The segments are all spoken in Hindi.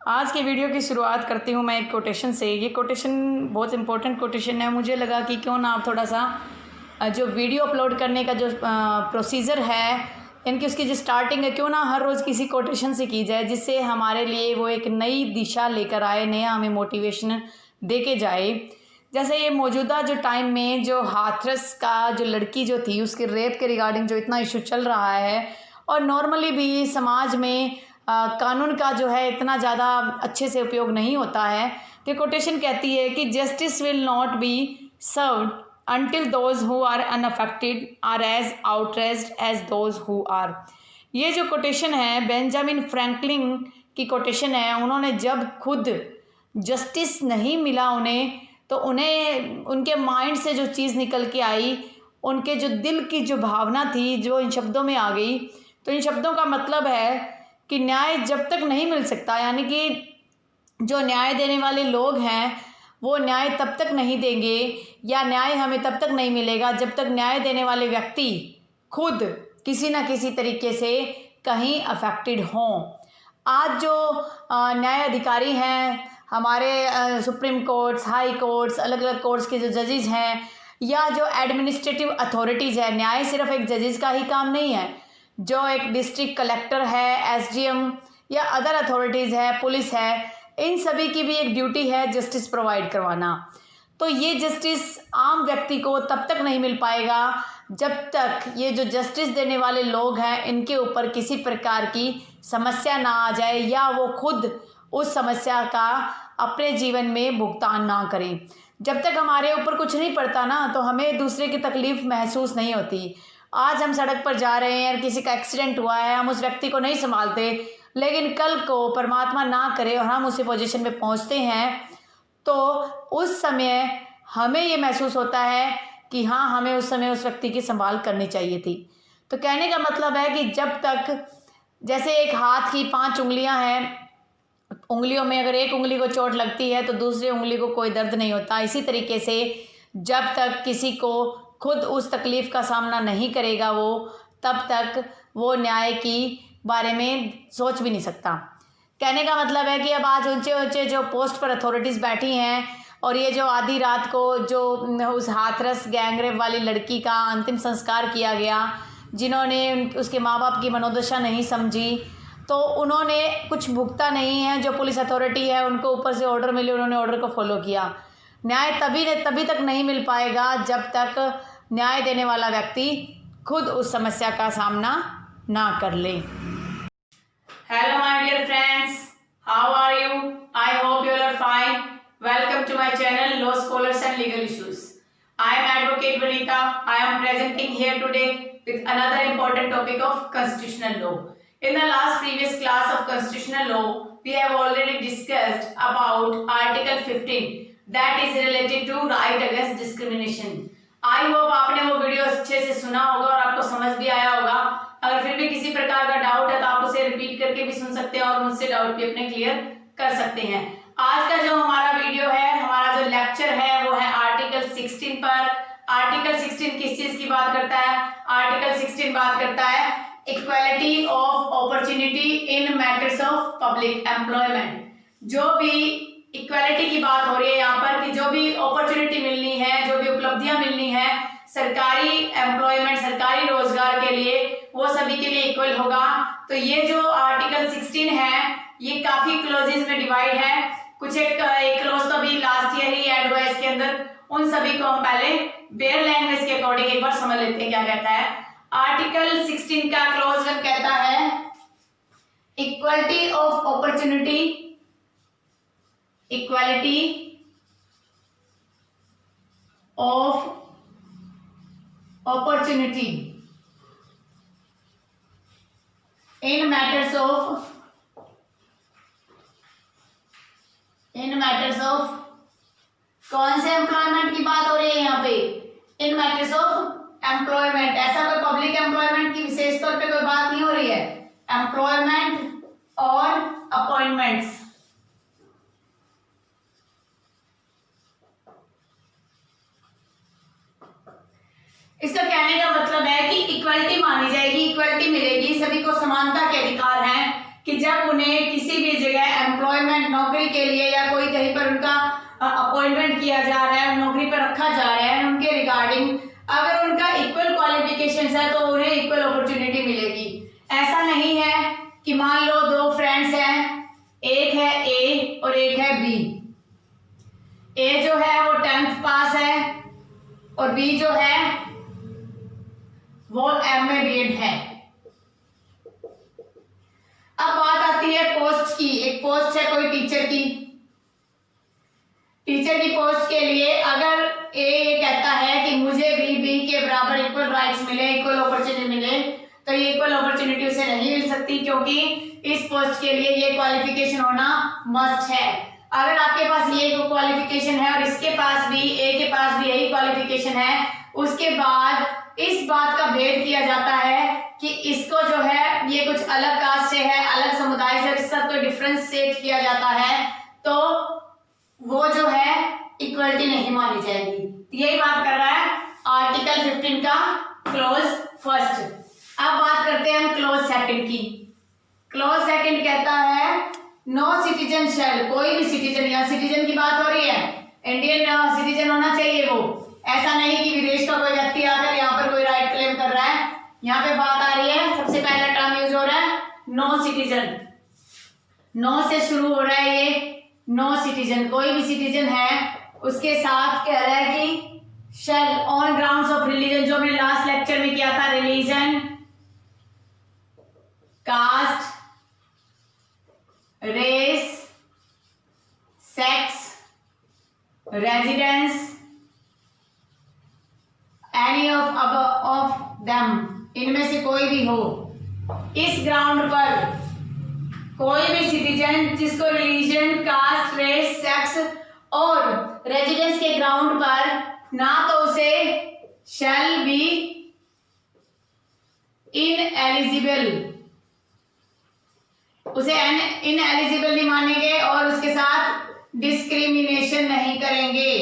आज के वीडियो की शुरुआत करती हूँ मैं एक कोटेशन से। ये कोटेशन बहुत इंपॉर्टेंट कोटेशन है। मुझे लगा कि क्यों ना आप थोड़ा सा जो वीडियो अपलोड करने का जो प्रोसीजर है, यानी कि उसकी जो स्टार्टिंग है, क्यों ना हर रोज़ किसी कोटेशन से की जाए, जिससे हमारे लिए वो एक नई दिशा लेकर आए, नया हमें मोटिवेशन दे के जाए। जैसे ये मौजूदा जो टाइम में जो हाथरस का जो लड़की जो थी, उसके रेप के रिगार्डिंग जो इतना इशू चल रहा है, और नॉर्मली भी समाज में कानून का जो है इतना ज़्यादा अच्छे से उपयोग नहीं होता है। तो कोटेशन कहती है कि justice will not be served until those who are unaffected are as outraged as those who are। ये जो कोटेशन है बेंजामिन फ्रैंकलिन की कोटेशन है। उन्होंने जब खुद जस्टिस नहीं मिला उन्हें, तो उन्हें उनके माइंड से जो चीज़ निकल के आई, उनके जो दिल की जो भावना थी, जो इन शब्दों में आ गई। तो इन शब्दों का मतलब है कि न्याय जब तक नहीं मिल सकता, यानी कि जो न्याय देने वाले लोग हैं वो न्याय तब तक नहीं देंगे, या न्याय हमें तब तक नहीं मिलेगा जब तक न्याय देने वाले व्यक्ति खुद किसी न किसी तरीके से कहीं अफेक्टेड हों। आज जो न्याय अधिकारी हैं, हमारे सुप्रीम कोर्ट्स, हाई कोर्ट्स, अलग अलग कोर्ट्स के जो जजेस हैं, या जो एडमिनिस्ट्रेटिव अथॉरिटीज़ है, न्याय सिर्फ एक जजेस का ही काम नहीं है। जो एक डिस्ट्रिक्ट कलेक्टर है, एसडीएम या अदर अथॉरिटीज़ है, पुलिस है, इन सभी की भी एक ड्यूटी है जस्टिस प्रोवाइड करवाना। तो ये जस्टिस आम व्यक्ति को तब तक नहीं मिल पाएगा जब तक ये जो जस्टिस देने वाले लोग हैं इनके ऊपर किसी प्रकार की समस्या ना आ जाए, या वो खुद उस समस्या का अपने जीवन में भुगतान ना करें। जब तक हमारे ऊपर कुछ नहीं पड़ता ना, तो हमें दूसरे की तकलीफ महसूस नहीं होती। आज हम सड़क पर जा रहे हैं और किसी का एक्सीडेंट हुआ है, हम उस व्यक्ति को नहीं संभालते, लेकिन कल को परमात्मा ना करे और हम उसी पोजीशन पे पहुंचते हैं, तो उस समय हमें ये महसूस होता है कि हाँ, हमें उस समय उस व्यक्ति की संभाल करनी चाहिए थी। तो कहने का मतलब है कि जब तक, जैसे एक हाथ की 5 उंगलियां हैं, उंगलियों में अगर एक उंगली को चोट लगती है तो दूसरी उंगली को कोई दर्द नहीं होता। इसी तरीके से जब तक किसी को खुद उस तकलीफ़ का सामना नहीं करेगा वो, तब तक वो न्याय की बारे में सोच भी नहीं सकता। कहने का मतलब है कि अब आज ऊंचे ऊंचे जो पोस्ट पर अथॉरिटीज़ बैठी हैं, और ये जो आधी रात को जो उस हाथरस गैंगरेप वाली लड़की का अंतिम संस्कार किया गया, जिन्होंने उसके माँ बाप की मनोदशा नहीं समझी, तो उन्होंने कुछ भुगता नहीं है। जो पुलिस अथॉरिटी है उनको ऊपर से ऑर्डर मिले, उन्होंने ऑर्डर को फॉलो किया। न्याय तभी तक नहीं मिल पाएगा जब तक न्याय देने वाला व्यक्ति खुद उस समस्या का सामना ना कर ले। Hello my dear friends, how are you? I hope you all are fine. Welcome to my channel Law Scholars and Legal Issues. I am Advocate Vanita. I am presenting here today with another important topic of constitutional law. In the last previous class of constitutional law, we have already discussed about Article 15 that is related to right against discrimination. I hope आपने वो वीडियो अच्छे से सुना होगा और आपको समझ भी आया होगा। अगर फिर भी किसी प्रकार का डाउट है तो आप उसे रिपीट करके भी सुन सकते हैं और मुझसे डाउट भी अपने क्लियर कर सकते हैं। आज का जो हमारा वीडियो है, हमारा जो लेक्चर है, वो है आर्टिकल 16 पर। आर्टिकल 16 किस चीज की बात करता है? आर्टिकल 16 बात करता है equality of opportunity in matters of public employment. जो भी इक्वालिटी की बात हो रही है यहाँ पर, कि जो भी अपॉर्चुनिटी मिलनी है, जो भी उपलब्धियां मिलनी है सरकारी एम्प्लॉयमेंट, सरकारी रोजगार के लिए, वो सभी के लिए इक्वल होगा। तो ये जो आर्टिकल 16 है ये काफी क्लोजेस में डिवाइड है। कुछ एक क्लोज तो अभी लास्ट ईयर ही ऐड हुआ है इसके अंदर। उन सभी को हम पहले बेयर लैंग्वेज के अकॉर्डिंग एक बार समझ लेते हैं क्या कहता है। आर्टिकल 16 का क्लोज 1 कहता है equality of opportunity, equality of opportunity in matters of कौन से एम्प्लॉयमेंट की बात हो रही है यहाँ पे? इन मैटर्स ऑफ एम्प्लॉयमेंट। ऐसा कोई पब्लिक एम्प्लॉयमेंट की विशेष तौर पे कोई बात नहीं हो रही है। एम्प्लॉयमेंट और अपॉइंटमेंट्स, इसका कहने का मतलब है कि इक्वालिटी मानी जाएगी, इक्वालिटी मिलेगी, सभी को समानता के अधिकार हैं कि जब उन्हें किसी भी जगह एम्प्लॉयमेंट के लिए या कोई कहीं पर उनका अपॉइंटमेंट किया जा रहा है, नौकरी पर रखा जा रहा है, उनके रिगार्डिंग अगर उनका इक्वल क्वालिफिकेशन है तो उन्हें इक्वल अपॉर्चुनिटी मिलेगी। ऐसा नहीं है कि मान लो दो फ्रेंड्स हैं, एक है ए और एक है बी। ए जो है वो 10th पास है और बी जो है वो MA BEd है। अब बात आती है पोस्ट की। एक पोस्ट है कोई टीचर की। टीचर की पोस्ट के लिए अगर ए ये कहता है कि मुझे भी बी के बराबर इक्वल राइट्स मिले, इक्वल अपॉर्चुनिटी मिले, तो ये इक्वल अपॉर्चुनिटी उसे नहीं मिल सकती, क्योंकि इस पोस्ट के लिए ये क्वालिफिकेशन होना मस्ट है। अगर आपके पास ये क्वालिफिकेशन है और इसके पास भी, ए के पास भी यही क्वालिफिकेशन है, उसके बाद इस बात का भेद किया जाता है कि इसको जो है ये कुछ अलग कास्ट से है, अलग समुदाय से, इसके साथ कोई डिफरेंशिएट किया जाता है, तो वो जो है इक्वलिटी नहीं मानी जाएगी। यही बात कर रहा है आर्टिकल 15 का क्लोज फर्स्ट। अब बात करते हैं हम क्लोज सेकंड की। क्लोज सेकंड कहता है नो सिटीजन शैल, कोई भी सिटीजन, या सिटीजन की बात हो रही है, इंडियन सिटीजन होना चाहिए वो, ऐसा नहीं कि विदेश का कोई व्यक्ति आकर यहाँ पर कोई राइट क्लेम कर रहा है। यहाँ पे बात आ रही है, सबसे पहला टर्म यूज हो रहा है नो सिटीजन, नो से शुरू हो रहा है ये, नो सिटीजन, कोई भी सिटीजन है, उसके साथ कह रहा है कि shall on grounds of religion, जो हमने लास्ट लेक्चर में किया था, religion, caste, race, sex, residence, any of them, इनमें से कोई भी हो, इस ग्राउंड पर कोई भी सिटीजन जिसको रिलीजन, कास्ट, रेस, सेक्स और रेजिडेंस के ग्राउंड पर ना तो उसे शैल बी इनएलिजिबल, उसे इनएलिजिबल नहीं मानेंगे और उसके साथ डिस्क्रिमिनेशन नहीं करेंगे।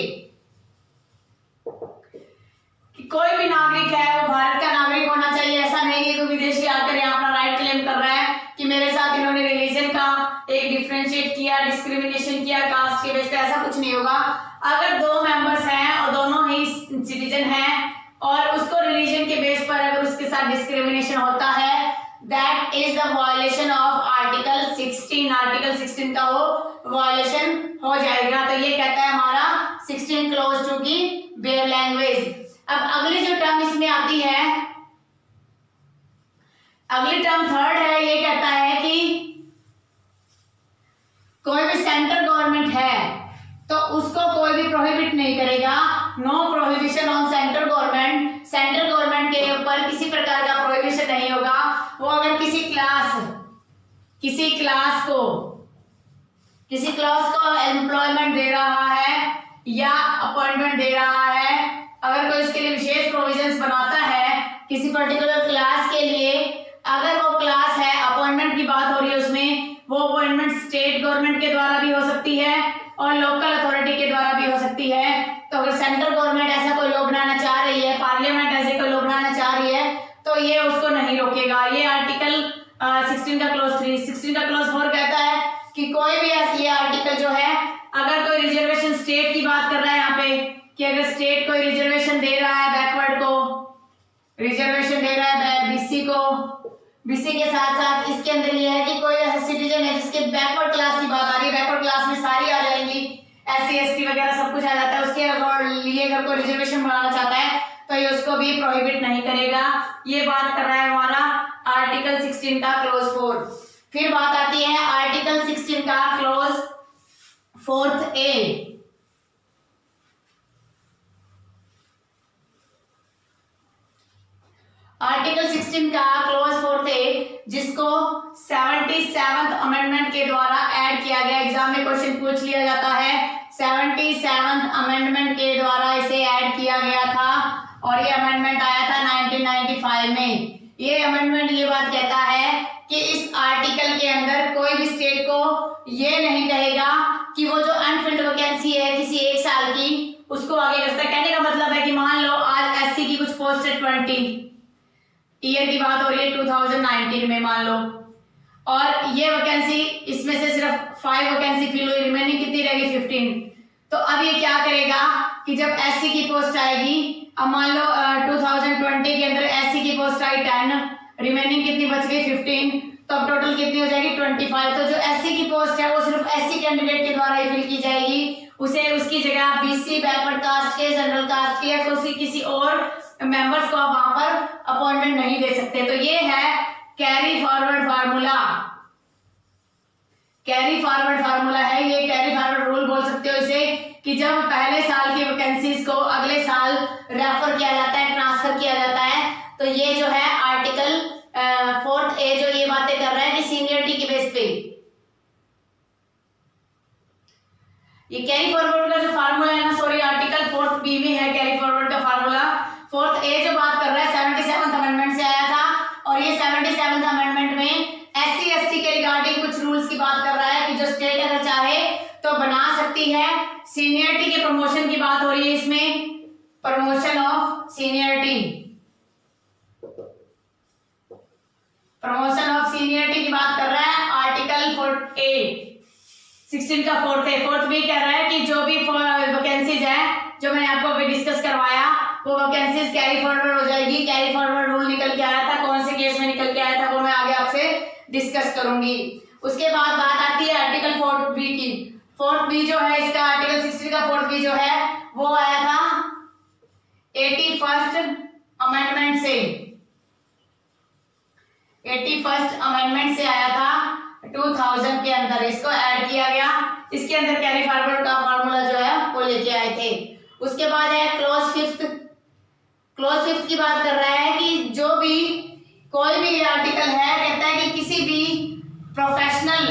कि कोई भी नागरिक है वो भारत का नागरिक होना चाहिए, ऐसा नहीं है कोई विदेशी आकर यहाँ अपना राइट क्लेम कर रहा है कि मेरे साथ इन्होंने रिलीजन का एक डिफरेंशिएट किया, डिस्क्रिमिनेशन किया कास्ट के बेस पे, ऐसा कुछ नहीं होगा। अगर दो मेंबर्स हैं और दोनों ही सिटीजन हैं और उसको रिलीजन के बेस पर अगर उसके साथ डिस्क्रिमिनेशन होता है, that is the violation of article 16, article 16 का वो वायलेशन हो जाएगा। तो ये कहता है हमारा 16 क्लोज टू की बेयर लैंग्वेज। अब अगली जो टर्म इसमें आती है, अगली टर्म थर्ड है, ये कहता है कि कोई भी सेंट्रल गवर्नमेंट है तो उसको कोई भी प्रोहिबिट नहीं करेगा, no prohibition on central government, central government के ऊपर किसी प्रकार का प्रोहिबिशन नहीं होगा। वो अगर किसी क्लास को एम्प्लॉयमेंट दे रहा है या अपॉइंटमेंट दे रहा है, अगर कोई उसके लिए विशेष प्रोविजंस बनाता है किसी पर्टिकुलर क्लास के लिए, अगर वो क्लास है, अपॉइंटमेंट की बात हो रही है उसमें, वो अपॉइंटमेंट स्टेट गवर्नमेंट के द्वारा भी हो सकती है और लोकल अथॉरिटी के द्वारा भी हो सकती है। तो अगर सेंट्रल गवर्नमेंट ऐसा कोई लॉ बनाना चाह रही है, पार्लियामेंट ऐसे कोई लॉ बनाना चाह रही है, तो ये उसको नहीं रोकेगा। ये आर्टिकल 16 का क्लोज 3। 16 का क्लोज 4 कहता है कि कोई भी ये आर्टिकल जो है, अगर कोई रिजर्वेशन स्टेट की बात कर रहा है यहाँ पे, कि अगर स्टेट कोई रिजर्वेशन दे रहा है, बैकवर्ड को रिजर्वेशन दे रहा है, बीसी को, बीसी के साथ साथ इसके अंदर ये है कि कोई ऐसा सिटीजन है जिसके बैकवर्ड क्लास की बात आ रही है, बैकवर्ड क्लास में सारी आ जाएंगी, SC ST वगैरह सब कुछ आ जाता है, उसके लिए अगर कोई रिजर्वेशन बनाना चाहता है तो ये उसको भी प्रोहिबिट नहीं करेगा। ये बात कर रहा है हमारा आर्टिकल 16 का क्लोज 4। फिर बात आती है आर्टिकल 16 का क्लोज 4A। आर्टिकल 16 का क्लोज 4A, जिसको 77th अमेंडमेंट के द्वारा ऐड किया गया, एग्जाम में क्वेश्चन पूछ लिया जाता है, 77th अमेंडमेंट के द्वारा इसे ऐड किया गया था और ये अमेंडमेंट आया था 1995 में। ये अमेंडमेंट ये बात कहता है कि इस आर्टिकल के अंदर कोई भी स्टेट को ये नहीं कहेगा कि वो जो अनफिल्ड वैकेंसी है किसी एक साल की, उसको आगे कर सकता है। कहने का मतलब है कि मान लो आज SC की कुछ पोस्ट है, 20 ईयर की बात हो रही है 2019 में मान लो, और ये वैकेंसी, इसमें से सिर्फ 5 वैकेंसी फिल हुई, रिमेनिंग कितनी रहेगी 15। तो अब ये क्या करेगा कि जब एससी की पोस्ट आएगी, अब मान लो 2020 के अंदर एससी की पोस्ट आई 10, रिमेनिंग कितनी बच गई 15, तो अब टोटल कितनी हो जाएगी 25। तो जो एससी की पोस्ट है वो सिर्फ एससी कैंडिडेट के द्वारा ही फिल की जाएगी, उसे उसकी जगह बीसी, बैकवर्ड कास्ट के, जनरल कास्ट के या किसी और मेंबर्स को आप वहां पर अपॉइंटमेंट नहीं दे सकते। तो ये है carry forward formula, carry forward formula है ये, कैरी फॉरवर्ड रूल बोल सकते हो इसे, कि जब पहले साल की वैकेंसीज को अगले साल रेफर किया जाता है, ट्रांसफर किया जाता है, तो ये जो है आर्टिकल 4A जो ये बातें कर रहा है कि सीनियरिटी के बेस पे, ये कैरी फॉरवर्ड का जो फार्मूला है ना, सॉरी आर्टिकल 4B में है कैरी फॉरवर्ड का फार्मूला। 4A जो बात कर रहा है 77th अमेंडमेंट से आया था, और ये 77th अमेंडमेंट में SC ST के रिगार्डिंग कुछ रूल्स की बात कर रहा है कि जो स्टेट अगर चाहे तो बना सकती है। सीनियरिटी के प्रमोशन की बात हो रही है इसमें, promotion of seniority, promotion of seniority की बात कर रहा है आर्टिकल 4A 16 का 4B कह रहा है कि जो भी वैकेंसीज है जो मैंने आपको अभी डिस्कस करवाया वो वैकेंसीज कैरी फॉरवर्ड हो जाएगी। कैरी फॉरवर्ड रूल निकल के आया था, कौन से केस में निकल के आया था वो मैं आगे आपसे डिस्कस करूंगी। उसके बाद बात आती है आर्टिकल 4B की। 4B जो है इसका आर्टिकल 16 का 4B जो है वो आया था 81st अमेंडमेंट से, 81st अमेंडमेंट से आया था 2000 के अंदर, इसको ऐड किया गया, इसके अंदर कैरी फॉरवर्ड का फार्मूला जो है वो लेके आए थे। उसके बाद है क्लॉज 5th, क्लॉज 5th की बात कर रहा है कि जो भी कोई भी आर्टिकल है, कहता है कि किसी भी प्रोफेशनल,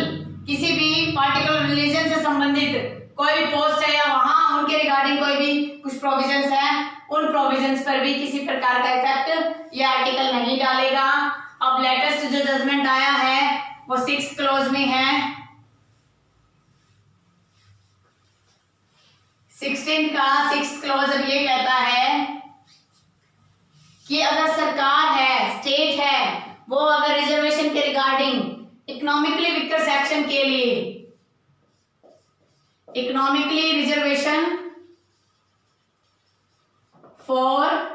किसी भी पार्टिकुलर रिलीजन से संबंधित कोई भी पोस्ट है या वहां उनके रिगार्डिंग कोई भी कुछ प्रोविजंस है, उन प्रोविजंस पर भी किसी प्रकार का इफेक्ट ये आर्टिकल नहीं डालेगा। अब लेटेस्ट जो जजमेंट आया है वो 6th क्लॉज में है, 16 का 6th क्लॉज अब ये कहता है कि अगर सरकार है, स्टेट है, वो अगर रिजर्वेशन के रिगार्डिंग इकोनॉमिकली वीकर सेक्शन के लिए, economically reservation for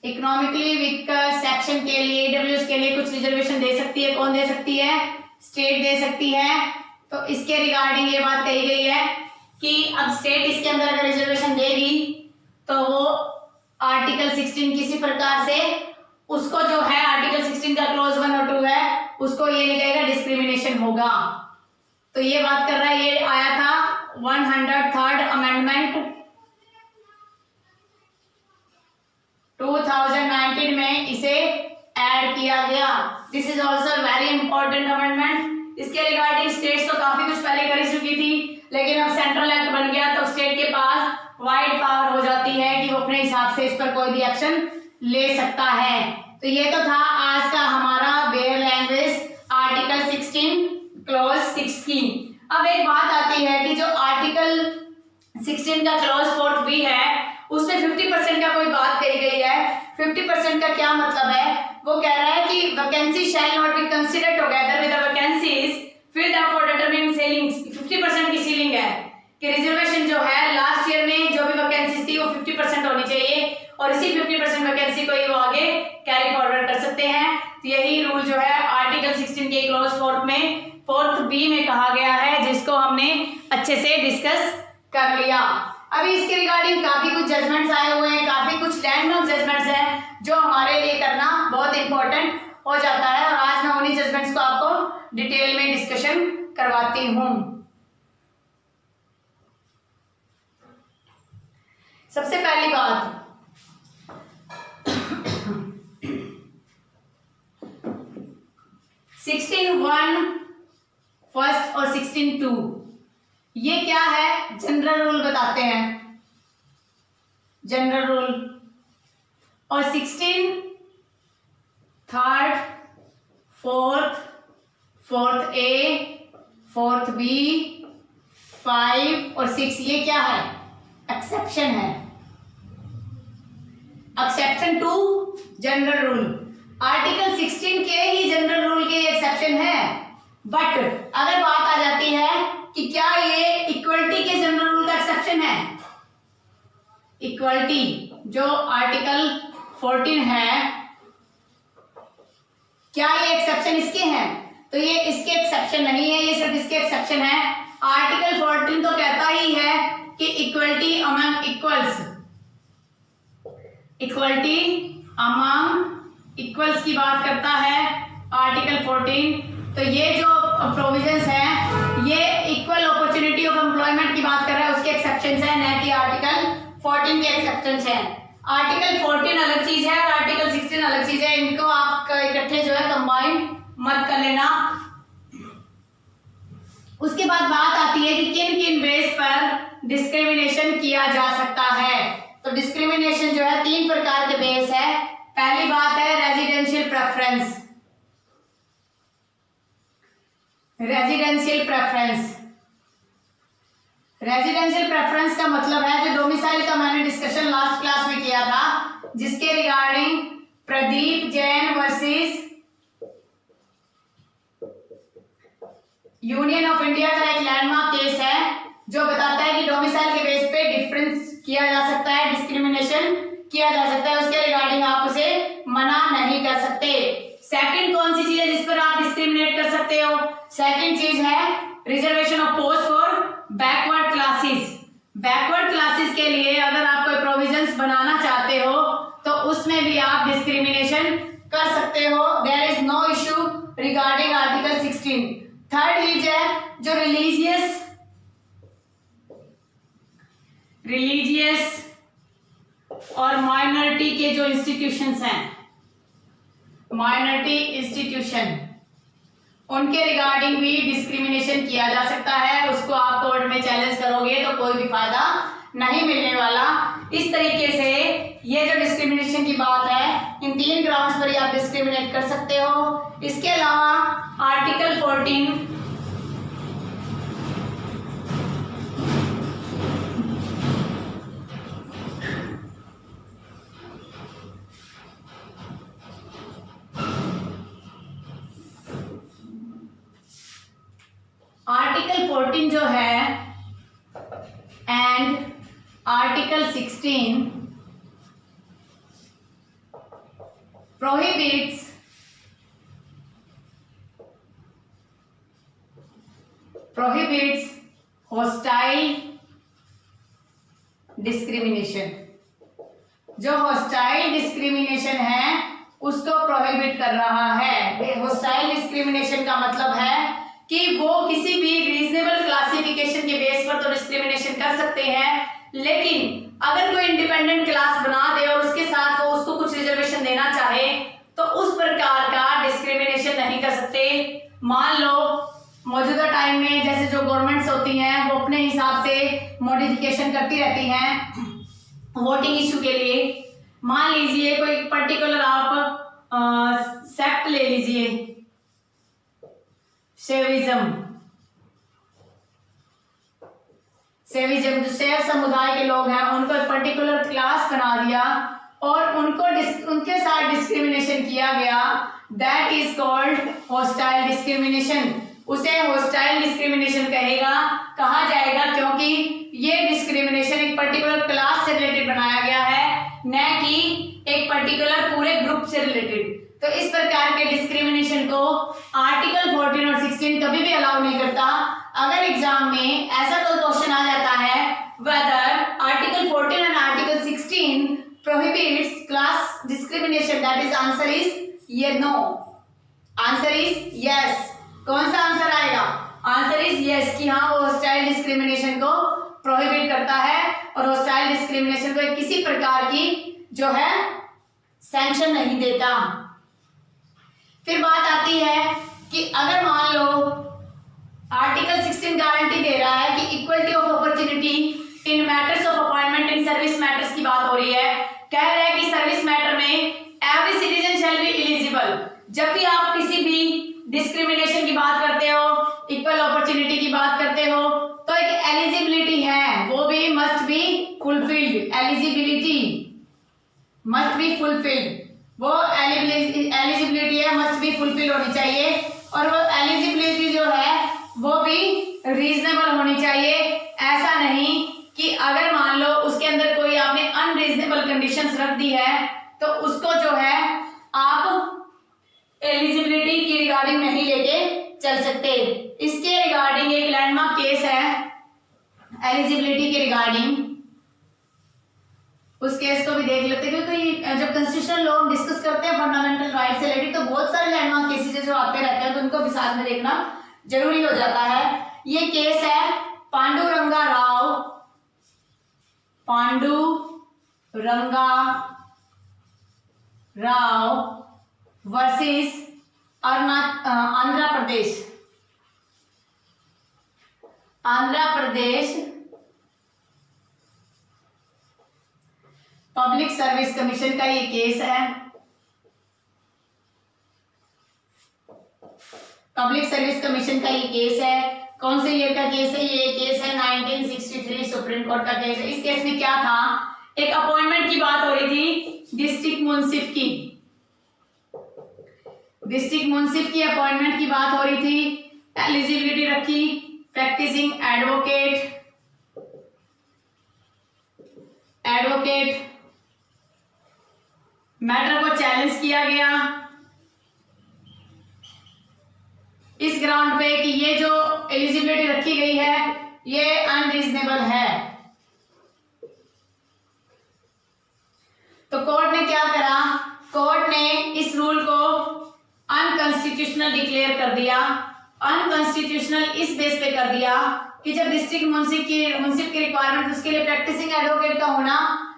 economically weaker section के लिए, ईडब्ल्यूएस के लिए कुछ रिजर्वेशन दे सकती है। कौन दे सकती है? स्टेट दे सकती है। तो इसके रिगार्डिंग ये बात कही गई है कि अब स्टेट इसके अंदर अगर रिजर्वेशन देगी तो वो आर्टिकल 16 किसी प्रकार से उसको जो है आर्टिकल 16 का क्लॉज 1 और 2 है उसको ये नहीं कहेगा डिस्क्रिमिनेशन होगा। तो ये बात कर रहा है, ये आया था 103rd अमेंडमेंट 2019 में, इसे ऐड किया गया। This is also very important amendment. इसके रिगार्डिंग स्टेट्स तो काफी कुछ पहले कर ही चुकी थी, लेकिन अब सेंट्रल एक्ट बन गया तो स्टेट के पास वाइड पावर हो जाती है कि वो अपने हिसाब से इस पर कोई भी एक्शन ले सकता है। तो ये तो था आज का हमारा बेयर लैंग्वेज आर्टिकल 16 क्लॉज 6 की। अब एक बात आती है कि जो आर्टिकल 16 का क्लॉज 4B है उसमें 50% का कोई बात कही गई है। 50% का क्या मतलब है? वो कह रहा है कि vacancy shall not be considered together with the vacancies filled up for determining ceiling. 50% की सीलिंग है कि रिजर्वेशन जो है लास्ट ईयर में जो भी वैकेंसीज थी वो 50% होनी चाहिए और इसी 50% वैकेंसी को ही वो आगे कैरी फॉरवर्ड कर सकते हैं। तो यही रूल जो है आर्टिकल 16 के क्लॉज 4B में कहा गया है, जिसको हमने अच्छे से डिस्कस कर लिया। अभी इसके रिगार्डिंग काफी कुछ जजमेंट्स आए हुए हैं, काफी कुछ लैंडमार्क जजमेंट्स हैं जो हमारे लिए करना बहुत इंपॉर्टेंट हो जाता है और आज मैं उन्हीं जजमेंट्स को आपको डिटेल में डिस्कशन करवाती हूं। सबसे पहली बात, सिक्सटीन 1 फर्स्ट और 16(2) ये क्या है? जनरल रूल बताते हैं, जनरल रूल। और 16 3rd 4th 4th A 4th B 5 और 6 ये क्या है? एक्सेप्शन है। Exception to general rule. Article 16 के ही जनरल रूल के एक्सेप्शन है, बट अगर बात आ जाती है कि क्या ये इक्वलिटी के जनरल रूल का एक्सेप्शन है, इक्वलिटी जो आर्टिकल 14 है, क्या ये एक्सेप्शन इसके हैं? तो ये इसके एक्सेप्शन नहीं है, ये सिर्फ इसके एक्सेप्शन है। आर्टिकल 14 तो कहता ही है कि equality among equals, equality among equals की बात करता है आर्टिकल 14। तो ये जो प्रोविजंस हैं ये इक्वल अपॉर्चुनिटी ऑफ एम्प्लॉयमेंट की बात कर रहा है, उसके एक्सेप्शंस हैं, न कि आर्टिकल 14 के एक्सेप्शंस हैं। आर्टिकल 14 अलग चीज है और आर्टिकल 16 अलग चीज है, इनको आप इकट्ठे जो है कंबाइन मत कर लेना। उसके बाद बात आती है कि किन किन बेस पर डिस्क्रिमिनेशन किया जा सकता है। तो डिस्क्रिमिनेशन जो है 3 प्रकार के बेस है। पहली बात है residential preference, residential preference. Residential preference का मतलब है जो डोमिसाइल का मैंने डिस्कशन लास्ट क्लास में किया था, जिसके regarding Pradeep Jain versus union of India का एक लैंडमार्क केस है जो बताता है कि डोमिसाइल के बेस पे डिफरेंस किया जा सकता है, डिस्क्रिमिनेशन किया जा सकता है, उसके रिगार्डिंग आप उसे मना नहीं कर सकते। सेकंड कौन सी चीज है जिस पर आप डिस्क्रिमिनेट कर सकते हो? सेकंड चीज है reservation of post for backward classes. Backward classes के लिए अगर आप कोई प्रोविजंस बनाना चाहते हो तो उसमें भी आप डिस्क्रिमिनेशन कर सकते हो, there is no issue regarding article 16। Third चीज है जो रिलीजियस और माइनॉरिटी के जो इंस्टीट्यूशंस हैं, माइनॉरिटी इंस्टीट्यूशन, उनके रिगार्डिंग भी डिस्क्रिमिनेशन किया जा सकता है। उसको आप कोर्ट में चैलेंज करोगे तो कोई भी फायदा नहीं मिलने वाला। इस तरीके से ये जो डिस्क्रिमिनेशन की बात है, इन 3 ग्राउंड्स पर ही आप डिस्क्रिमिनेट कर सकते हो। इसके अलावा आर्टिकल 14 जो है and article 16 prohibits hostile discrimination. जो हॉस्टाइल डिस्क्रिमिनेशन है उसको प्रोहिबिट कर रहा है। हॉस्टाइल डिस्क्रिमिनेशन का मतलब है कि वो किसी भी रीजनेबल क्लासिफिकेशन के बेस पर तो डिस्क्रिमिनेशन कर सकते हैं, लेकिन अगर कोई इंडिपेंडेंट क्लास बना दे और उसके साथ वो उसको कुछ रिजर्वेशन देना चाहे तो उस प्रकार का डिस्क्रिमिनेशन नहीं कर सकते। मान लो मौजूदा टाइम में जैसे जो गवर्नमेंट्स होती हैं वो अपने हिसाब से मॉडिफिकेशन करती रहती हैं वोटिंग इशू के लिए। मान लीजिए कोई पर्टिकुलर आप सेक्ट ले लीजिए, सेविज्म जो शेर समुदाय के लोग हैं उनको एक पर्टिकुलर क्लास बना दिया और उनके साथ डिस्क्रिमिनेशन किया गया, that is called hostile discrimination. उसे हॉस्टाइल डिस्क्रिमिनेशन कहा जाएगा क्योंकि ये डिस्क्रिमिनेशन एक पर्टिकुलर क्लास से रिलेटेड बनाया गया है, न कि एक पर्टिकुलर पूरे ग्रुप से रिलेटेड। तो इस प्रकार के डिस्क्रिमिनेशन को आर्टिकल 14 और 16 कभी भी अलाउ नहीं करता। अगर एग्जाम में ऐसा कोई क्वेश्चन आ जाता है whether article 14 and article 16 prohibits class discrimination, that is answer is ये नो, आंसर इज यस। कौन सा आंसर आएगा? आंसर इज यस कि हाँ वो हॉस्टाइल डिस्क्रिमिनेशन को प्रोहिबिट करता है और हॉस्टाइल डिस्क्रिमिनेशन को किसी प्रकार की जो है सैंक्शन नहीं देता। फिर बात आती है कि अगर मान लो आर्टिकल 16 गारंटी दे रहा है कि equality of opportunity in matters of appointment in service matters की बात हो रही है, कह रहा है कि सर्विस मैटर में every citizen shall be eligible. जब भी आप किसी भी डिस्क्रिमिनेशन की बात करते हो, इक्वल अपॉर्चुनिटी की बात करते हो, तो एक एलिजिबिलिटी है, वो भी must be fulfilled. Eligibility must be fulfilled. वो एलिजिबिलिटी है मस्ट बी फुलफिल होनी चाहिए, और वो एलिजिबिलिटी जो है वो भी रीजनेबल होनी चाहिए। ऐसा नहीं कि अगर मान लो उसके अंदर कोई आपने अनरीजनेबल कंडीशंस रख दी है तो उसको जो है आप एलिजिबिलिटी की रिगार्डिंग नहीं लेके चल सकते। इसके रिगार्डिंग एक लैंडमार्क केस है एलिजिबिलिटी के रिगार्डिंग, उस केस को भी देख लेते हैं, क्योंकि जब कॉन्स्टिट्यूशनल लॉ डिस्कस करते हैं फंडामेंटल राइट से रिलेटेड तो बहुत सारे लैंडमार्क केसेस जो आते रहते हैं तो उनको भी साथ में देखना जरूरी हो जाता है। ये केस है Panduranga Rao versus Andhra Pradesh public service commission का ये केस है। पब्लिक सर्विस कमीशन का ये केस है। कौन से ईयर का केस है? ये केस है 1963 सुप्रीम कोर्ट का केस है। इस केस में क्या था, एक अपॉइंटमेंट की बात हो रही थी डिस्ट्रिक्ट मुंसिफ की, डिस्ट्रिक्ट मुंसिफ की अपॉइंटमेंट की बात हो रही थी। एलिजिबिलिटी रखी प्रैक्टिसिंग एडवोकेट, मैटर को चैलेंज किया गया इस ग्राउंड पे कि ये जो एलिजिबिलिटी रखी गई है ये अनरीजनेबल है। तो कोर्ट ने क्या करा, कोर्ट ने इस रूल को अनकॉन्स्टिट्यूशनल डिक्लेयर कर दिया। अनकॉन्स्टिट्यूशनल इस बेस पे कर दिया कि जब डिस्ट्रिक्ट मुंसिफ की रिक्वायरमेंट उसके लिए प्रैक्टिसिंग एडवोकेट का होना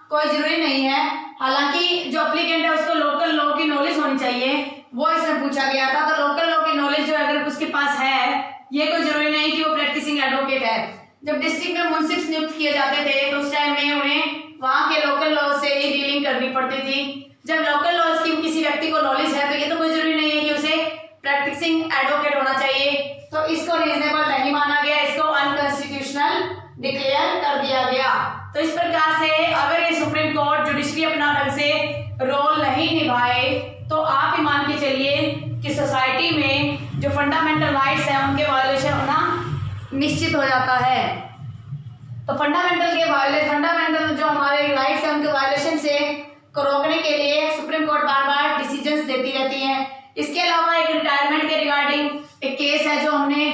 कोई जरूरी नहीं है। हालांकि जो एप्लीकेंट है उसको लोकल लॉ की नॉलेज होनी चाहिए, वो इसमें पूछा गया था। तो लोकल लॉ की नॉलेज जो अगर उसके पास है, ये कोई जरूरी नहीं कि वो प्रैक्टिसिंग एडवोकेट है। जब डिस्ट्रिक्ट में मुंसिफ नियुक्त किए जाते थे तो उस टाइम में उन्हें वहां के लोकल लॉ से ही डीलिंग करनी पड़ती थी। जब लोकल लॉ की किसी व्यक्ति को नॉलेज है तो ये तो कोई जरूरी नहीं है कि उसे प्रैक्टिसिंग एडवोकेट होना चाहिए। तो इसको रीजनेबल नहीं माना गया, इसको अनकॉन्स्टिट्यूशनल डिक्लेयर कर दिया गया। तो इस प्रकार से अगर ये सुप्रीम कोर्ट जुडिशरी अपना ढंग से रोल नहीं निभाए तो आप ही मान के चलिए कि सोसाइटी में जो फंडामेंटल राइट्स हैं उनके वायलेशन होना निश्चित हो जाता है। तो फंडामेंटल जो हमारे राइट्स हैं उनके वायलेशन से को रोकने के लिए सुप्रीम कोर्ट बार बार डिसीजंस देती रहती है। इसके अलावा एक रिटायरमेंट के रिगार्डिंग एक केस है जो हमने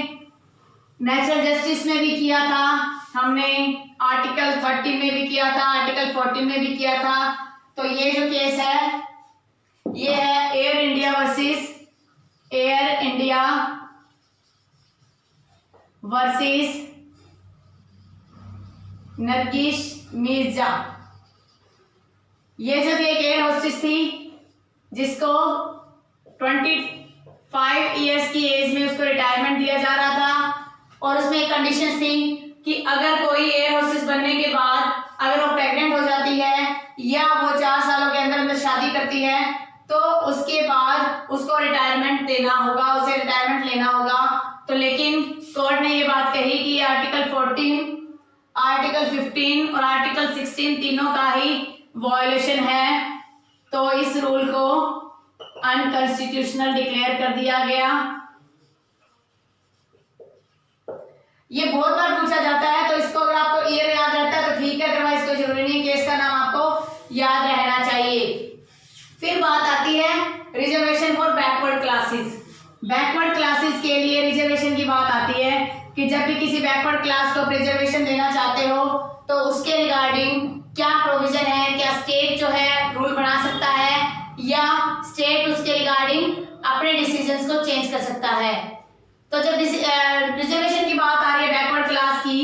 नेचुरल जस्टिस में भी किया था, हमने आर्टिकल 30 में भी किया था, आर्टिकल 14 में भी किया था। तो ये जो केस है ये है air India versus Nargis Mirza. ये जो एक एयर होस्टेस थी जिसको 25 इयर्स की एज में उसको रिटायरमेंट दिया जा रहा था और उसमें एक कंडीशन थी कि अगर कोई एयर होस्टेस बनने के बाद अगर वो प्रेग्नेंट हो जाती है या वो 4 सालों के अंदर शादी करती है तो उसके बाद उसको रिटायरमेंट देना होगा, उसे रिटायरमेंट लेना होगा। तो लेकिन कोर्ट ने ये बात कही कि आर्टिकल 14, आर्टिकल 15 और आर्टिकल 16 तीनों का ही वायलेशन है, तो इस रूल को अनकॉन्स्टिट्यूशनल डिक्लेयर कर दिया गया। ये बहुत बार पूछा जाता है, तो इसको अगर आपको ईयर याद रहता है तो ठीक है, अदरवाइज कोई जरूरी नहीं, केस का नाम आपको याद रहना चाहिए। फिर बात आती है reservation for backward classes. Backward classes के लिए रिजर्वेशन की बात आती है कि जब भी किसी बैकवर्ड क्लास को रिजर्वेशन देना चाहते हो तो उसके रिगार्डिंग क्या प्रोविजन है, क्या स्टेट जो है रूल बना सकता है या स्टेट उसके रिगार्डिंग अपने डिसीजंस को चेंज कर सकता है। तो जब रिजर्वेशन की बात आ रही है बैकवर्ड क्लास की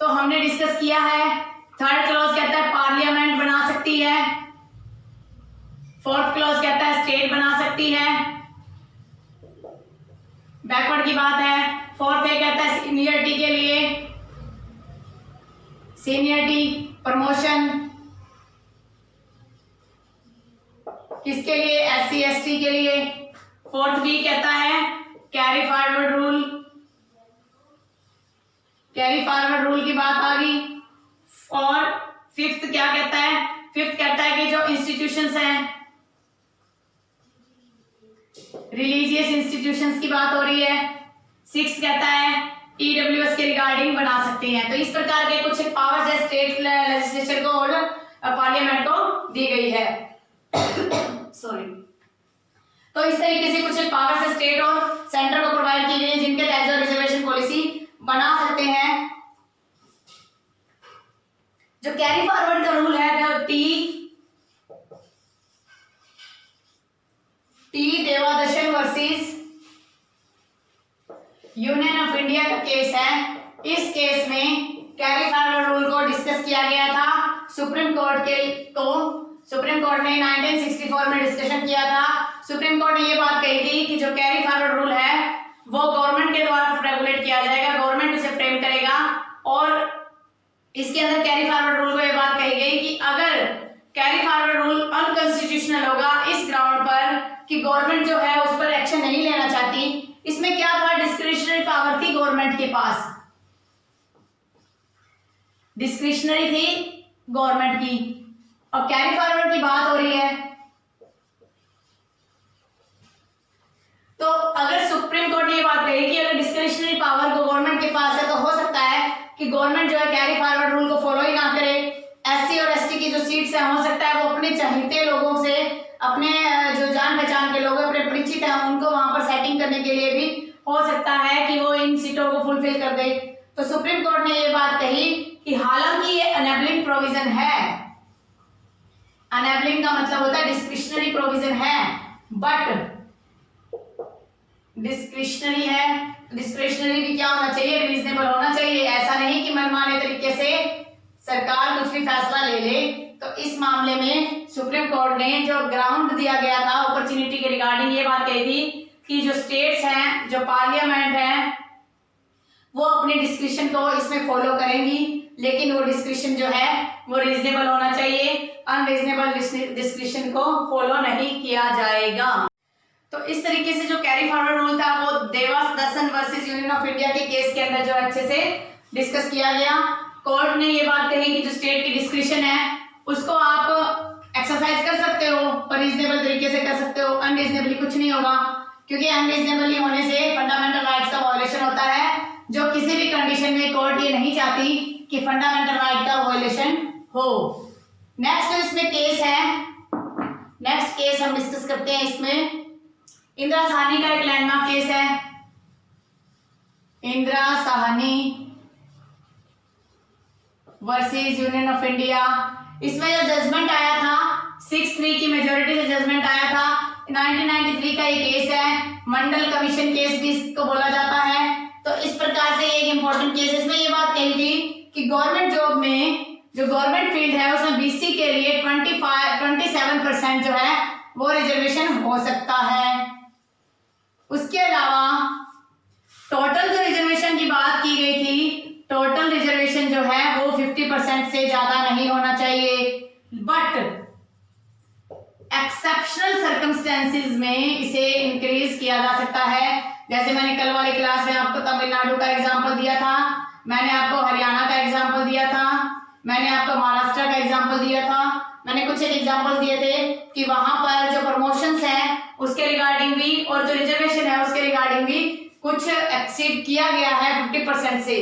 तो हमने डिस्कस किया है, 3rd क्लॉज कहता है पार्लियामेंट बना सकती है, 4th क्लॉज कहता है स्टेट बना सकती है। बैकवर्ड की बात है। 4th कहता है सीनियरिटी के लिए, सीनियरिटी प्रमोशन किसके लिए, SC ST के लिए। 4th बी कहता है carry forward rule, carry forward rule की बात आ गई। और 5th क्या कहता है, 5th कहता है कि जो इंस्टीट्यूशंस हैं रिलीजियस इंस्टीट्यूशंस की बात हो रही है। 6 कहता है EWS के रिगार्डिंग बना सकते हैं। तो इस प्रकार के कुछ पावर्स है स्टेट लेजिस्लेचर को और पार्लियामेंट को दी गई है। सॉरी। तो इस तरीके से कुछ पावर्स स्टेट और सेंटर को प्रोवाइड की गई है जिनके तहत जो रिजर्वेशन पॉलिसी बना सकते हैं। जो कैरी फॉरवर्ड का रूल है वो T Devadasan versus union of India का केस है। इस केस में कैरी फॉरवर्ड रूल को डिस्कस किया गया था सुप्रीम कोर्ट ने 1964 में डिस्कशन किया था। सुप्रीम कोर्ट ने ये बात कही थी कि जो कैरी फॉरवर्ड रूल है वो गवर्नमेंट के द्वारा रेगुलेट किया जाएगा, गवर्नमेंट उसे फ्रेम करेगा। और इसके अंदर कैरी फॉरवर्ड रूल को ये बात कही गई कि अगर कैरी फॉरवर्ड रूल अनकॉन्स्टिट्यूशनल होगा इस ग्राउंड पर कि गवर्नमेंट जो है उस पर एक्शन नहीं लेना चाहती। इसमें क्या था, डिस्क्रिशनरी पावर थी गवर्नमेंट के पास, डिस्क्रिशनरी थी गवर्नमेंट की। अब कैरी फॉरवर्ड की बात हो रही है तो अगर सुप्रीम कोर्ट ने ये बात कही कि अगर डिस्क्रिशनरी पावर को गवर्नमेंट के पास है तो हो सकता है कि गवर्नमेंट जो है कैरी फॉरवर्ड रूल को फॉलो ही ना करे। एससी और एसटी की जो सीट्स है हो सकता है वो अपने चाहते लोगों से, अपने जो जान पहचान के लोग अपने परिचित हैं उनको वहां पर सेटिंग करने के लिए भी हो सकता है कि वो इन सीटों को फुलफिल कर दे। तो सुप्रीम कोर्ट ने ये बात कही कि हालांकि ये अनेबलिंग प्रोविजन है, अनेबलिंग का मतलब होता है डिस्क्रिशनरी प्रोविजन है, बट डिस्क्रिशनरी है, डिस्क्रिशनरी भी क्या होना चाहिए, रीजनेबल होना चाहिए। ऐसा नहीं कि मनमाने तरीके से सरकार कुछ भी फैसला ले ले। तो इस मामले में सुप्रीम कोर्ट ने जो ग्राउंड दिया गया था अपॉर्चुनिटी के रिगार्डिंग ये बात कही थी कि जो स्टेट्स हैं, जो पार्लियामेंट है, वो अपने डिस्क्रिशन को इसमें फॉलो करेंगी, लेकिन वो डिस्क्रिशन जो है वो रीजनेबल होना चाहिए, अनरीजनेबल डिस्क्रिशन को फॉलो नहीं किया जाएगा। तो इस तरीके से जो कैरी फॉरवर्ड रूल था वो देवादशन वर्सेस यूनियन ऑफ इंडिया के केस के अंदर जो अच्छे से डिस्कस किया गया। कोर्ट ने ये बात कही कि जो स्टेट की डिस्क्रिशन है उसको आप एक्सरसाइज कर सकते हो, पर रीजनेबल तरीके से कर सकते हो, अनरीजनेबली कुछ नहीं होगा, क्योंकि अनरीजनेबली होने से फंडामेंटल राइट्स का वायलेशन होता है, जो किसी भी कंडीशन में कोर्ट ये नहीं चाहती कि फंडामेंटल राइट का वायलेशन हो। नेक्स्ट इसमें केस है, नेक्स्ट केस हम डिस्कस करते हैं। इसमें इंदिरा साहनी का एक लैंडमार्क केस है, Indira Sahni versus union of India. इसमें जो जजमेंट आया था 6-3 की मेजोरिटी से जजमेंट आया था। 1993 का ये केस है, मंडल कमीशन केस भी इसको बोला जाता है। तो इस प्रकार से एक इंपॉर्टेंट केस, इसमें ये बात कही थी कि गवर्नमेंट जॉब में जो गवर्नमेंट फील्ड है उसमें बीसी के लिए 27% जो है वो रिजर्वेशन हो सकता है। उसके अलावा टोटल जो रिजर्वेशन की बात की गई थी, टोटल रिजर्वेशन जो है वो 50% से ज्यादा नहीं होना चाहिए, बट एक्सेप्शनल सर्कमस्टेंसेस में इसे इंक्रीज किया जा सकता है। जैसे मैंने कल वाली क्लास में आपको तमिलनाडु का एग्जांपल दिया था, मैंने आपको हरियाणा का एग्जांपल दिया था, मैंने आपको महाराष्ट्र का एग्जांपल दिया था, मैंने कुछ एक एग्जांपल दिए थे कि वहां पर जो प्रमोशंस हैं उसके रिगार्डिंग भी और जो रिजर्वेशन है उसके रिगार्डिंग भी कुछ एक्सीड किया गया है 50% से।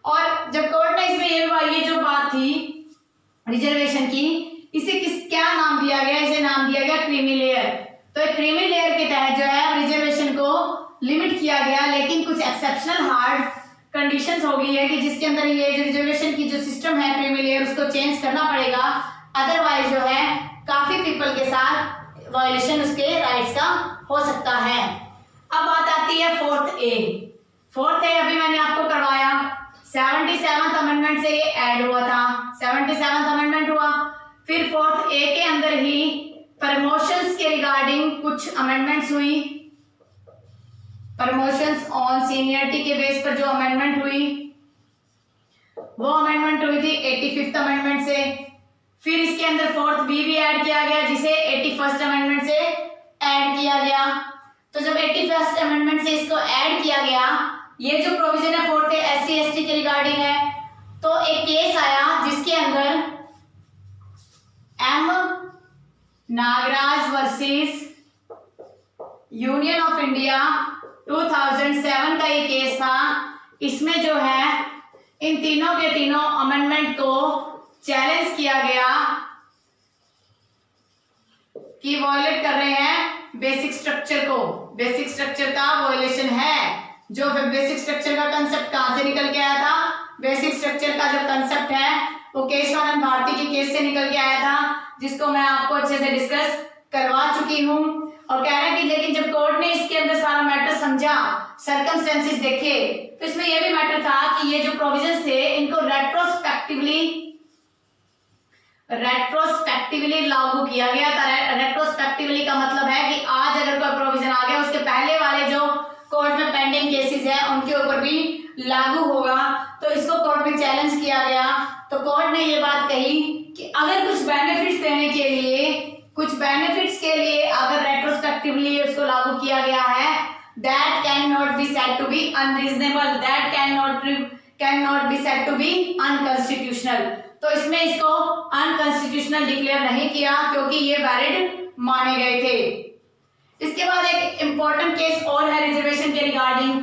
और जब कोर्ट ने इसमें ये जो बात थी रिजर्वेशन की, इसे क्या नाम दिया गया, इसे नाम दिया गया क्रीमी लेयर। तो क्रीमी लेयर के तहत जो है रिजर्वेशन को लिमिट किया गया, लेकिन कुछ एक्सेप्शनल हार्ड कंडीशंस हो गई है कि जिसके अंदर ये जो रिजर्वेशन की जो सिस्टम है क्रीमी लेयर उसको चेंज करना पड़ेगा, अदरवाइज जो है काफी पीपल के साथ वायलेशन उसके राइट्स का हो सकता है। अब बात आती है फोर्थ ए अभी मैंने आपको करवाया, 77th अमेंडमेंट से ये ऐड हुआ था, 77th अमेंडमेंट हुआ, फिर फोर्थ ए के अंदर ही प्रमोशंस के रिगार्डिंग कुछ अमेंडमेंट्स हुई, प्रमोशंस ऑन सीनियरिटी के बेस पर जो अमेंडमेंट हुई वो अमेंडमेंट हुई थी 85th अमेंडमेंट से। फिर इसके अंदर फोर्थ बी भी ऐड किया गया जिसे 81st अमेंडमेंट से ऐड किया गया। तो जब 81st अमेंडमेंट से इसको ऐड किया गया, ये जो प्रोविजन है फोर्थ एससी एसटी के रिगार्डिंग है, तो एक केस आया जिसके अंदर M Nagaraj versus union of India 2007 का ये केस था। इसमें जो है इन तीनों के तीनों अमेंडमेंट को चैलेंज किया गया कि वॉयलेट कर रहे हैं बेसिक स्ट्रक्चर को। बेसिक स्ट्रक्चर का वॉयलेशन है। जो बेसिक स्ट्रक्चर का कंसेप्ट कहां से निकल के आया था? बेसिक स्ट्रक्चर का जो कंसेप्ट है वो केशवानंद भारती के केस से निकल के आया था, जिसको मैं आपको अच्छे से डिस्कस करवा चुकी हूं। और कह रहे हैं कि लेकिन जब कोर्ट ने इसके अंदर सारा मैटर समझा, सर्कमस्टेंसेस देखे, तो इसमें यह भी मैटर था कि ये जो प्रोविजंस थे इनको रेट्रोस्पेक्टिवली लागू किया गया था। रेट्रोस्पेक्टिवली का मतलब है कि आज अगर कोई प्रोविजन आ गया उसके पहले वाले जो कोर्ट में पेंडिंग केसेस है उनके ऊपर भी लागू होगा। तो इसको कोर्ट में चैलेंज किया गया। तो कोर्ट ने ये बात कही कि अगर कुछ बेनिफिट्स देने के लिए, कुछ बेनिफिट्स के लिए अगर रेट्रोस्पेक्टिवली उसको लागू किया गया है, that cannot be said to be unreasonable, that cannot be said to be unconstitutional। तो इसमें इसको अनकॉन्स्टिट्यूशनल डिक्लेयर नहीं किया क्योंकि ये वैलिड माने गए थे। इसके बाद एक इंपॉर्टेंट केस और है रिजर्वेशन के रिगार्डिंग।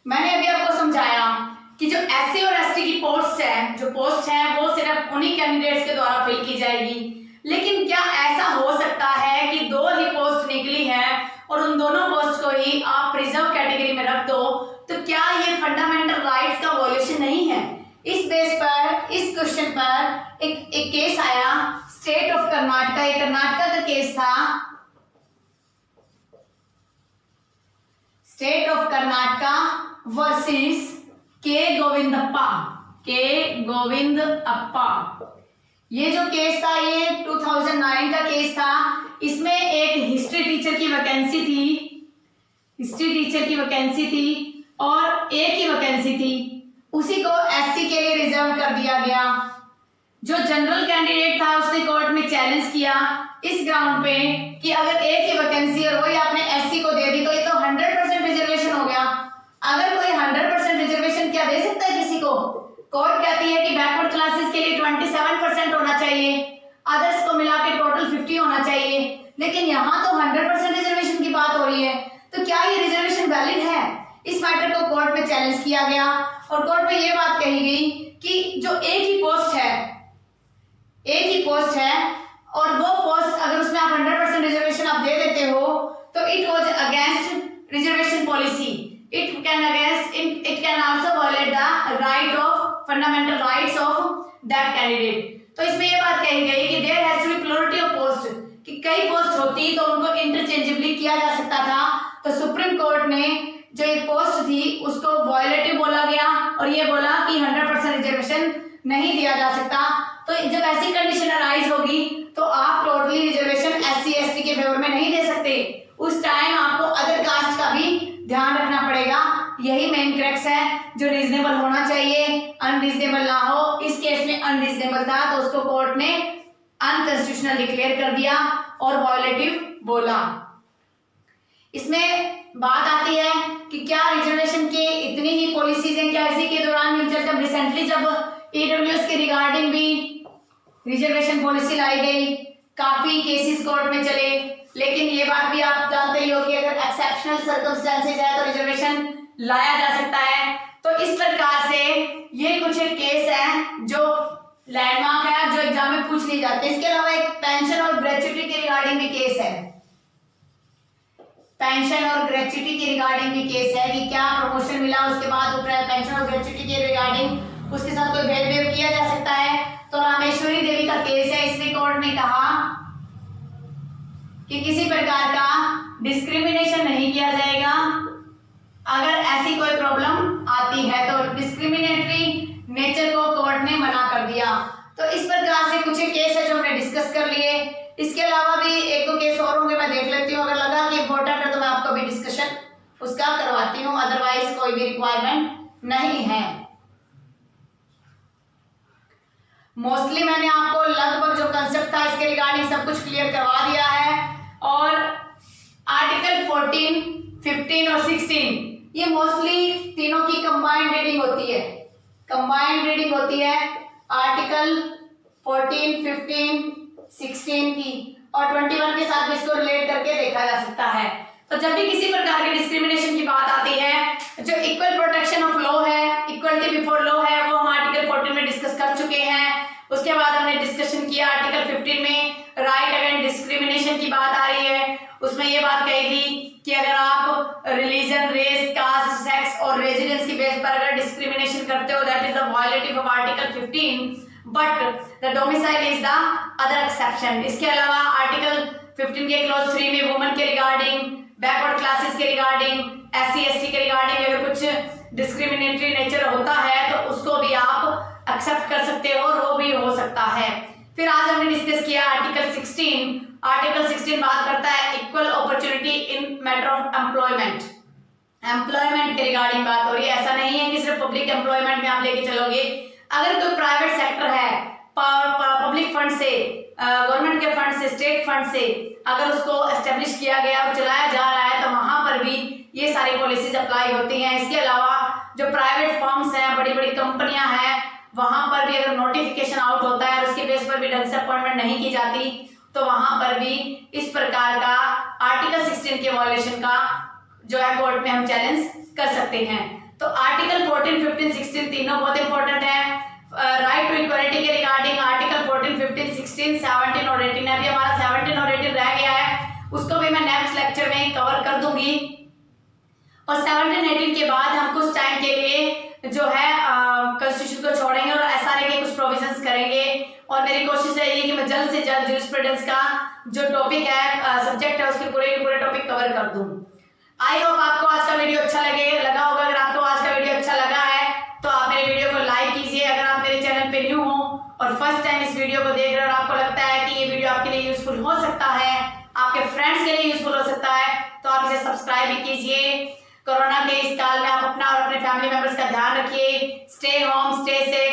मैंने अभी आपको समझाया कि जो एससी और एसटी की पोस्ट है वो सिर्फ उन्हीं कैंडिडेट्स के द्वारा फिल की जाएगी। लेकिन क्या ऐसा हो सकता है कि दो ही पोस्ट निकली है और उन दोनों पोस्ट को ही आप रिजर्व कैटेगरी में रख दो, तो क्या ये फंडामेंटल राइट्स का वॉयलेशन नहीं है? इस बेस पर, इस क्वेश्चन पर एक केस आया स्टेट ऑफ कर्नाटका। ये कर्नाटका का केस था, स्टेट ऑफ कर्नाटका वर्सेस के गोविंदप्पा। ये जो केस था ये 2009 का केस था। इसमें एक हिस्ट्री टीचर की वैकेंसी थी, और एक ही वैकेंसी थी, उसी को एससी के लिए रिजर्व कर दिया गया। जो जनरल कैंडिडेट था उसने कोर्ट में चैलेंज किया इस ग्राउंड पे कि अगर एक ही वैकेंसी और वही आपने एससी को दे दी तो ये तो 100% रिजर्वेशन हो गया। अगर कोई 100% रिजर्वेशन क्या दे सकता है किसी को? कोर्ट कहती है कि बैकवर्ड क्लासेस के लिए 27% होना चाहिए, अदर्स को मिला के टोटल 50 होना चाहिए। लेकिन यहाँ तो 100% रिजर्वेशन की बात हो रही है, तो क्या ये रिजर्वेशन वैलिड है? इस मैटर को कोर्ट में चैलेंज किया गया और कोर्ट में ये बात कही गई कि जो एक ही पोस्ट है और वो पोस्ट अगर उसमें आप 100% रिजर्वेशन आप दे देते हो तो it was against reservation policy. It can also violate the fundamental rights of that candidate। तो इसमें ये बात कही गई कि there has to be plurality of post, कि कई पोस्ट होती तो उनको इंटरचेंजेबली किया जा सकता था। तो सुप्रीम कोर्ट ने जो एक पोस्ट थी उसको वॉयलेटिव बोला गया और ये बोला कि 100% रिजर्वेशन नहीं दिया जा सकता। तो जब ऐसी कंडीशन अराइज होगी तो आप टोटली रिजर्वेशन एससी एसटी के फेवर में नहीं दे सकते। उस टाइम आपको अदर कास्ट का भी ध्यान रखना पड़ेगा। यही मेन क्रक्स है, जो रीजनेबल होना चाहिए अनरीजनेबल ना हो। इस केस में अनरीजनेबल था तो उसको कोर्ट ने अनकॉन्स्टिट्यूशनल डिक्लेयर कर दिया और वॉयलेटिव बोला। इसमें बात आती है कि क्या रिजर्वेशन के इतनी ही पॉलिसीज हैं? क्या इसी के दौरान जब रिसेंटली जब ईडब्ल्यूएस के रिगार्डिंग भी रिजर्वेशन पॉलिसी लाई गई, काफी केसेस कोर्ट में चले, लेकिन ये बात भी आप जानते ही हो कि अगर एक्सेप्शनल सर्कमस्टेंसेस है तो रिजर्वेशन लाया जा सकता है। तो इस प्रकार से ये कुछ केस है जो लैंडमार्क है, जो एग्जाम में पूछ लिए जाते हैं। इसके अलावा एक पेंशन और ग्रेच्युटी के रिगार्डिंग भी केस है, पेंशन और ग्रेच्युटी के रिगार्डिंग भी केस है कि क्या प्रमोशन मिला उसके बाद पेंशन और ग्रेच्युटी के रिगार्डिंग उसके साथ कोई भेदभाव किया जा सकता है। तो रामेश्वरी देवी का केस है। इसमें कोर्ट ने कहा कि किसी प्रकार का डिस्क्रिमिनेशन नहीं किया जाएगा। अगर ऐसी कोई प्रॉब्लम आती है तो डिस्क्रिमिनेटरी नेचर को कोर्ट ने मना कर दिया। तो इस प्रकार से कुछ केस है जो हमने डिस्कस कर लिए। इसके अलावा भी एक दो केस और होंगे, मैं देख लेती हूँ। अगर लगा कि इंपॉर्टेंट है तो मैं आपको भी डिस्कशन उसका करवाती हूँ, अदरवाइज कोई भी रिक्वायरमेंट नहीं है। मोस्टली मैंने आपको लगभग जो कंसेप्ट था इसके रिगार्डिंग सब कुछ क्लियर करवा दिया है। और आर्टिकल 14, 15 और 16 ये मोस्टली तीनों की कंबाइंड रीडिंग होती है। आर्टिकल 16 की, और 21 के साथ भी इसको रिलेट करके देखा जा सकता है। तो जब भी किसी प्रकार के डिस्क्रिमिनेशन की बात आती है, जो इक्वल प्रोटेक्शन ऑफ लॉ है, इक्वलिटी बिफोर लॉ है, वो हम आर्टिकल 14 में डिस्कस कर चुके हैं। उसके बाद हमने डिस्कशन किया आर्टिकल 15 में राइट अगेंस्ट डिस्क्रिमिनेशन की बात आ रही है। उसमें ये बात कही थी कि अगर आप रिलीजन, रेस, कास्ट, सेक्स और रेजिडेंस की बेस पर अगर डिस्क्रिमिनेशन करते हो, that is the violative of article 15, but the domicile is the other exception. इसके अलावा आर्टिकल 15 के क्लॉज 3 में वुमेन के रिगार्डिंग, बैकवर्ड क्लासेस के रिगार्डिंग, SC ST के रिगार्डिंग अगर कुछ डिस्क्रिमिनेटरी नेचर होता है तो उसको भी आप एक्सेप्ट कर सकते हो और वो भी हो सकता है। फिर आज हमने डिस्कस किया आर्टिकल 16। आर्टिकल 16 बात करता है equal opportunity in matter of employment. Employment के रिगार्डिंग बात हो रही है। ऐसा नहीं है कि सिर्फ पब्लिक एम्प्लॉयमेंट में आप लेके चलोगे। अगर कोई प्राइवेट सेक्टर है, पब्लिक फंड से, गवर्नमेंट के फंड से, स्टेट फंड से अगर उसको एस्टेब्लिश किया गया और चलाया जा रहा है तो वहां पर भी ये सारी पॉलिसीज अप्लाई होती हैं। इसके अलावा जो प्राइवेट फर्म्स हैं, बड़ी बड़ी कंपनियां हैं, वहां पर भी अगर नोटिफिकेशन आउट होता है और उसके बेस पर भी ढंग से अपॉइंटमेंट नहीं की जाती तो वहां पर भी इस प्रकार का आर्टिकल 16 के वायलेशन का जो है कोर्ट में हम चैलेंज कर सकते हैं। तो आर्टिकल 14, 15, 16 तीनों बहुत इंपॉर्टेंट है। राइट टू इक्वालिटी के रिगार्डिंग आर्टिकल 14, 15, 16, 17 और 18, अभी हमारा 17 और 18 रह गया है, उसको भी मैं नेक्स्ट लेक्चर में कवर कर दूंगी। और 17, 18 के बाद हम कुछ टाइम के लिए जो है कॉन्स्टिट्यूशन को छोड़ेंगे और SRA के कुछ प्रोविजंस करेंगे। और मेरी कोशिश रहेगी कि मैं जल्द से जल्द जूरिस्प्रूडेंस का जो टॉपिक है, सब्जेक्ट है, उसके पूरे टॉपिक कवर कर दूं। आई होप आपको आज का वीडियो अच्छा लगा होगा। अगर आपको आज का वीडियो अच्छा लगा है तो आप मेरे वीडियो को लाइक कीजिए। अगर आप मेरे चैनल पे न्यू हो और फर्स्ट टाइम इस वीडियो को देख रहे हो और आपको लगता है कि ये वीडियो आपके लिए यूजफुल हो सकता है, आपके फ्रेंड्स के लिए यूजफुल हो सकता है, तो आप इसे सब्सक्राइब भी कीजिए। कोरोना के इस काल में आप अपना और अपने फैमिली मेंबर्स का ध्यान रखिए। Stay home, stay safe.